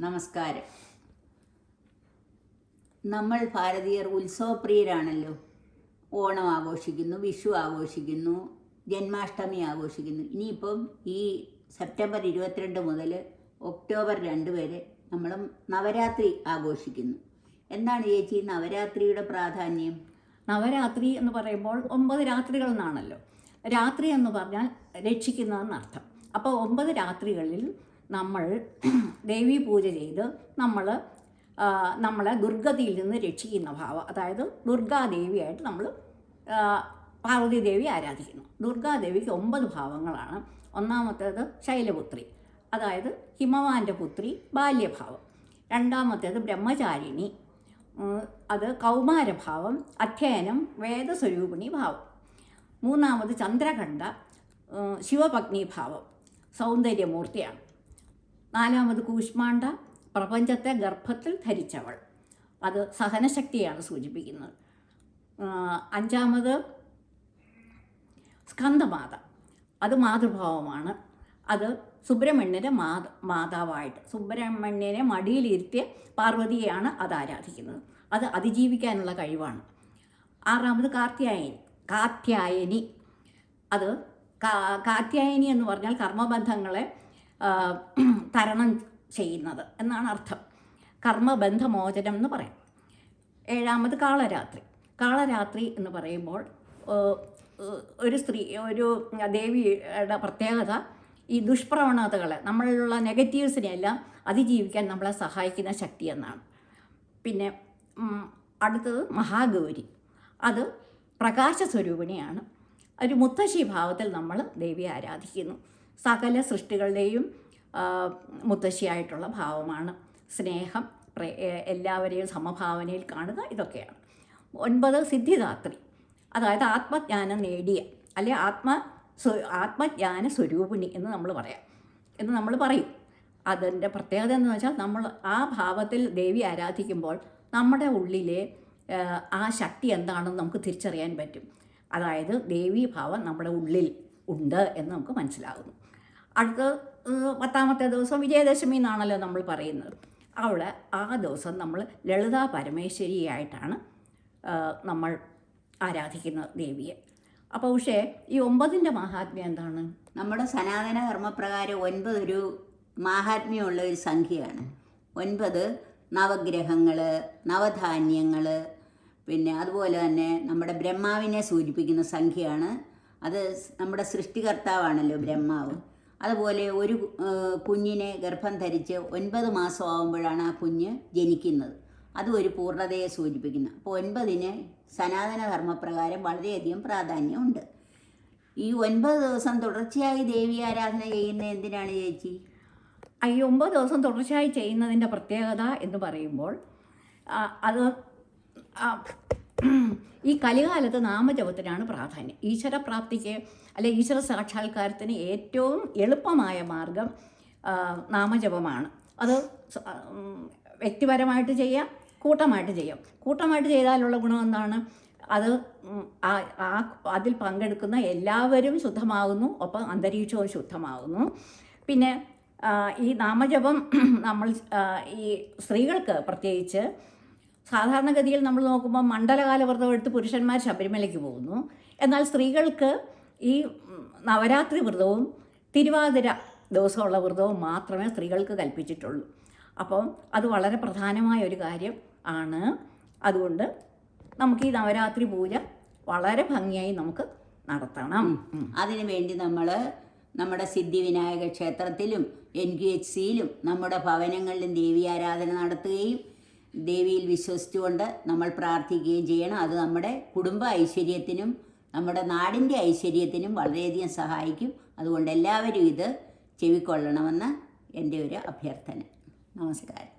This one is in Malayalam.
നമസ്കാരം. നമ്മൾ ഭാരതീയർ ഉത്സവപ്രിയരാണല്ലോ. ഓണം ആഘോഷിക്കുന്നു, വിഷു ആഘോഷിക്കുന്നു, ജന്മാഷ്ടമി ആഘോഷിക്കുന്നു. ഇനിയിപ്പം ഈ സെപ്റ്റംബർ 22 മുതൽ ഒക്ടോബർ 2 വരെ നമ്മൾ നവരാത്രി ആഘോഷിക്കുന്നു. എന്താണ് ചേച്ചി നവരാത്രിയുടെ പ്രാധാന്യം? നവരാത്രി എന്ന് പറയുമ്പോൾ 9 രാത്രികൾ എന്നാണല്ലോ. രാത്രി എന്ന് പറഞ്ഞാൽ രക്ഷിക്കുന്നതെന്നർത്ഥം. അപ്പോൾ 9 രാത്രികളിൽ നമ്മൾ ദേവീ പൂജ ചെയ്ത് നമ്മളെ ദുർഗതിയിൽ നിന്ന് രക്ഷിക്കുന്ന ഭാവം, അതായത് ദുർഗാദേവിയായിട്ട് നമ്മൾ പാർവതി ദേവി ആരാധിക്കുന്നു. ദുർഗാദേവിക്ക് 9 ഭാവങ്ങളാണ്. ഒന്നാമത്തേത് ശൈലപുത്രി, അതായത് ഹിമവാന്റെ പുത്രി, ബാല്യഭാവം. രണ്ടാമത്തേത് ബ്രഹ്മചാരിണി, അത് കൗമാരഭാവം, അധ്യയനം, വേദസ്വരൂപിണി ഭാവം. മൂന്നാമത് ചന്ദ്രഖണ്ഡ, ശിവപത്നി ഭാവം, സൗന്ദര്യമൂർത്തിയാണ്. നാലാമത് കൂഷ്മാണ്ഡ, പ്രപഞ്ചത്തെ ഗർഭത്തിൽ ധരിച്ചവൾ, അത് സഹനശക്തിയാണ് സൂചിപ്പിക്കുന്നത്. അഞ്ചാമത് സ്കന്ദമാത, അത് മാതൃഭാവമാണ്. അത് സുബ്രഹ്മണ്യൻ്റെ മാതാവായിട്ട്, സുബ്രഹ്മണ്യനെ മടിയിലിരുത്തിയ പാർവതിയെയാണ് അത് ആരാധിക്കുന്നത്. അത് അതിജീവിക്കാനുള്ള കഴിവാണ്. ആറാമത് കാർത്യായനി, അത് കാർത്യായനി എന്ന് പറഞ്ഞാൽ കർമ്മബന്ധങ്ങളെ തരണം ചെയ്യുന്നത് എന്നാണ് അർത്ഥം. കർമ്മബന്ധമോചനം എന്ന് പറയാം. ഏഴാമത് കാളരാത്രി എന്ന് പറയുമ്പോൾ ഒരു ദേവിയുടെ പ്രത്യേകത ഈ ദുഷ്പ്രവണതകളെ, നമ്മളിലുള്ള നെഗറ്റീവ്സിനെയെല്ലാം അതിജീവിക്കാൻ നമ്മളെ സഹായിക്കുന്ന ശക്തി എന്നാണ്. പിന്നെ അടുത്തത് മഹാഗൗരി, അത് പ്രകാശസ്വരൂപിണിയാണ്. ഒരു മുത്തശ്ശി ഭാവത്തിൽ നമ്മൾ ദേവിയെ ആരാധിക്കുന്നു. സകല സൃഷ്ടികളുടെയും മുത്തശ്ശിയായിട്ടുള്ള ഭാവമാണ്. സ്നേഹം, എല്ലാവരെയും സമഭാവനയിൽ കാണുക, ഇതൊക്കെയാണ്. 9 സിദ്ധിദാത്രി, അതായത് ആത്മജ്ഞാനം നേടിയ, അല്ലെ ആത്മജ്ഞാന സ്വരൂപിണി എന്ന് നമ്മൾ പറയും. അതിൻ്റെ പ്രത്യേകത എന്ന് വെച്ചാൽ നമ്മൾ ആ ഭാവത്തിൽ ദേവി ആരാധിക്കുമ്പോൾ നമ്മുടെ ഉള്ളിലെ ആ ശക്തി എന്താണെന്ന് നമുക്ക് തിരിച്ചറിയാൻ പറ്റും. അതായത് ദേവീഭാവം നമ്മുടെ ഉള്ളിൽ ഉണ്ട് എന്ന് നമുക്ക് മനസ്സിലാകുന്നു. അടുത്ത 10ാമത്തെ ദിവസം വിജയദശമി എന്നാണല്ലോ നമ്മൾ പറയുന്നത്. അവിടെ ആ ദിവസം നമ്മൾ ലളിതാ പരമേശ്വരിയായിട്ടാണ് നമ്മൾ ആരാധിക്കുന്നത് ദേവിയെ. അപ്പോൾ പക്ഷേ ഈ 9ൻ്റെ മഹാത്മ്യം എന്താണ്? നമ്മുടെ സനാതന ധർമ്മപ്രകാരം 9 ഒരു മാഹാത്മ്യമുള്ള ഒരു സംഖ്യയാണ്. 9 നവഗ്രഹങ്ങൾ, നവധാന്യങ്ങൾ, പിന്നെ അതുപോലെ തന്നെ നമ്മുടെ ബ്രഹ്മാവിനെ സൂചിപ്പിക്കുന്ന സംഖ്യയാണ്. അത് നമ്മുടെ സൃഷ്ടികർത്താവാണല്ലോ ബ്രഹ്മാവ്. അതുപോലെ ഒരു കുഞ്ഞിനെ ഗർഭം ധരിച്ച് 9 മാസം ആകുമ്പോഴാണ് ആ കുഞ്ഞ് ജനിക്കുന്നത്. അതും ഒരു പൂർണ്ണതയെ സൂചിപ്പിക്കുന്നു. അപ്പോൾ 9ന് സനാതന ധർമ്മപ്രകാരം വളരെയധികം പ്രാധാന്യമുണ്ട്. ഈ 9 ദിവസം തുടർച്ചയായി ദേവി ആരാധന ചെയ്യുന്നത് എന്തിനാണ് ചേച്ചി? ഈ 9 ദിവസം തുടർച്ചയായി ചെയ്യുന്നതിൻ്റെ പ്രത്യേകത എന്ന് പറയുമ്പോൾ അത് ഈ കലികാലത്ത് നാമജപത്തിനാണ് പ്രാധാന്യം. ഈശ്വരപ്രാപ്തിക്ക് അല്ലെ ഈശ്വര സാക്ഷാത്കാരത്തിന് ഏറ്റവും എളുപ്പമായ മാർഗം നാമജപമാണ്. അത് വ്യക്തിപരമായിട്ട് ചെയ്യാം, കൂട്ടമായിട്ട് ചെയ്യാം. കൂട്ടമായിട്ട് ചെയ്താലുള്ള ഗുണം എന്താണ്? അത് അതിൽ പങ്കെടുക്കുന്ന എല്ലാവരും ശുദ്ധമാകുന്നു, ഒപ്പം അന്തരീക്ഷവും ശുദ്ധമാകുന്നു. പിന്നെ ഈ നാമജപം നമ്മൾ ഈ സ്ത്രീകൾക്ക് പ്രത്യേകിച്ച് സാധാരണഗതിയിൽ നമ്മൾ നോക്കുമ്പോൾ മണ്ഡലകാല വ്രതം എടുത്ത് പുരുഷന്മാർ ശബരിമലയ്ക്ക് പോകുന്നു. എന്നാൽ സ്ത്രീകൾക്ക് ഈ നവരാത്രി വ്രതവും തിരുവാതിര ദിവസമുള്ള വ്രതവും മാത്രമേ സ്ത്രീകൾക്ക് കൽപ്പിച്ചിട്ടുള്ളൂ. അപ്പം അത് വളരെ പ്രധാനമായ ഒരു കാര്യം ആണ്. അതുകൊണ്ട് നമുക്ക് ഈ നവരാത്രി പൂജ വളരെ ഭംഗിയായി നമുക്ക് നടത്തണം. അതിനു വേണ്ടി നമ്മൾ നമ്മുടെ സിദ്ധിവിനായക ക്ഷേത്രത്തിലും NQHCയിലും നമ്മുടെ ഭവനങ്ങളിലും ദേവി ആരാധന നടത്തുകയും ദേവിയിൽ വിശ്വസിച്ചുകൊണ്ട് നമ്മൾ പ്രാർത്ഥിക്കുകയും ചെയ്യണം. അത് നമ്മുടെ കുടുംബ ഐശ്വര്യത്തിനും നമ്മുടെ നാടിൻ്റെ ഐശ്വര്യത്തിനും വളരെയധികം സഹായിക്കും. അതുകൊണ്ട് എല്ലാവരും ഇത് ചെവിക്കൊള്ളണമെന്ന് എൻ്റെ ഒരു അഭ്യർത്ഥന. നമസ്കാരം.